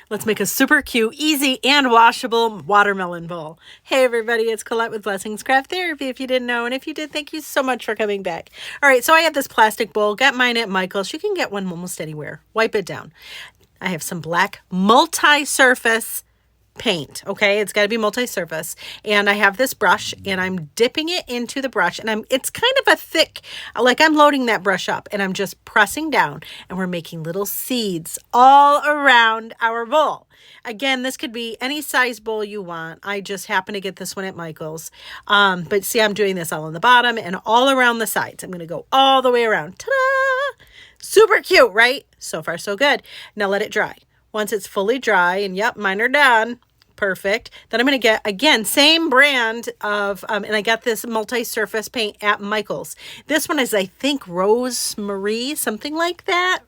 Let's make a super cute, easy, and washable watermelon bowl. Hey everybody, it's Colette with Blessings Craft Therapy, if you didn't know, and if you did, thank you so much for coming back. All right, so I have this plastic bowl. Got mine at Michael's. You can get one almost anywhere. Wipe it down. I have some black multi-surface paint. Okay, it's got to be multi-surface, and I have this brush, and I'm dipping it into the brush, and it's kind of a thick, like I'm loading that brush up, and I'm just pressing down, and we're making little seeds all around our bowl. Again, this could be any size bowl you want. I just happen to get this one at Michael's, but see, I'm doing this all on the bottom and all around the sides. I'm going to go all the way around. Ta-da! Super cute, right? So far, so good. Now let it dry. Once it's fully dry, and yep, mine are done. Perfect. Then I'm going to get, again, same brand of, and I got this multi-surface paint at Michael's. This one is, I think, Rosemary, something like that.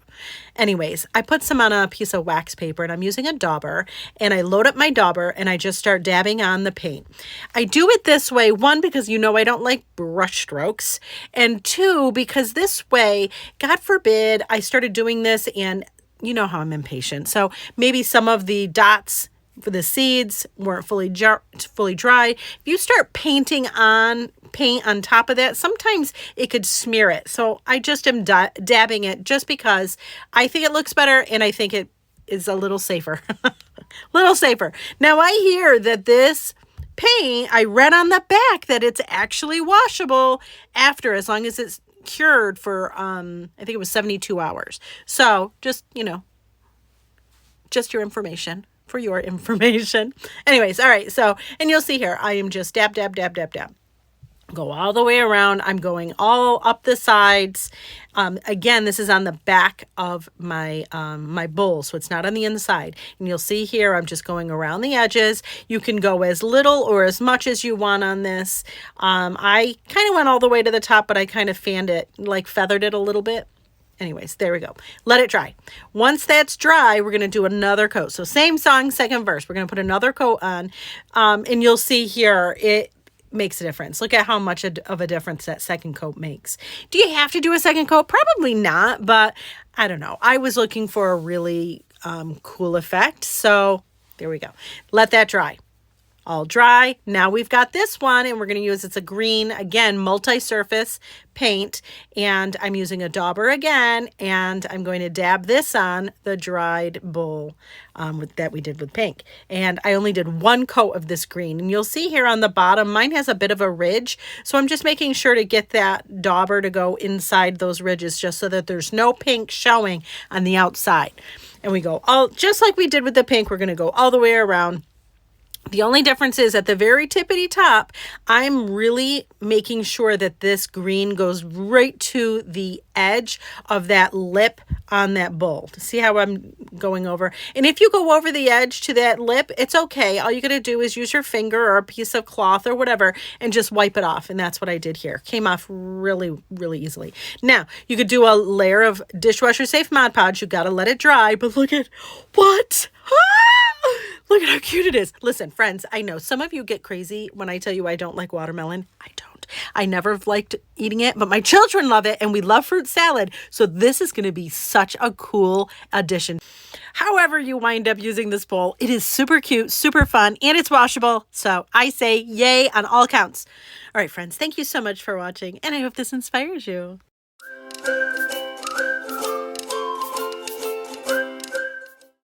Anyways, I put some on a piece of wax paper, and I'm using a dauber, and I load up my dauber, and I just start dabbing on the paint. I do it this way, one, because I don't like brush strokes, and two, because this way, God forbid, I started doing this, and you know how I'm impatient. So maybe some of the dots for the seeds weren't fully dry. If you start paint on top of that, sometimes it could smear it. So I just am dabbing it just because I think it looks better, and I think it is a little safer. Little safer. Now I hear that this paint, I read on the back that it's actually washable after, as long as it's cured for I think it was 72 hours. So just your information. For your information. Anyways, all right. So, and you'll see here, I am just dab. Go all the way around. I'm going all up the sides. Again, this is on the back of my my bowl, so it's not on the inside. And you'll see here, I'm just going around the edges. You can go as little or as much as you want on this. I kind of went all the way to the top, but I kind of fanned it, like feathered it a little bit. Anyways, there we go. Let it dry. Once that's dry, we're going to do another coat. So same song, second verse. We're going to put another coat on. And you'll see here, it makes a difference. Look at how much of a difference that second coat makes. Do you have to do a second coat? Probably not, but I don't know. I was looking for a really cool effect. So there we go. Let that dry. All dry. Now we've got this one, and we're going to use, it's a green, again, multi-surface paint, and I'm using a dauber again, and I'm going to dab this on the dried bowl that we did with pink. And I only did one coat of this green, and you'll see here on the bottom, mine has a bit of a ridge, so I'm just making sure to get that dauber to go inside those ridges just so that there's no pink showing on the outside. And we go all, just like we did with the pink, we're going to go all the way around. The only difference is at the very tippity top, I'm really making sure that this green goes right to the edge of that lip on that bowl. See how I'm going over? And if you go over the edge to that lip, it's okay. All you got to do is use your finger or a piece of cloth or whatever and just wipe it off. And that's what I did here. Came off really, really easily. Now, you could do a layer of dishwasher safe Mod Podge. You got to let it dry, but look at what? Look at how cute it is. Listen, friends, I know some of you get crazy when I tell you I don't like watermelon. I don't. I never have liked eating it, but my children love it, and we love fruit salad. So this is going to be such a cool addition. However you wind up using this bowl, it is super cute, super fun, and it's washable. So I say yay on all counts. All right, friends, thank you so much for watching, and I hope this inspires you.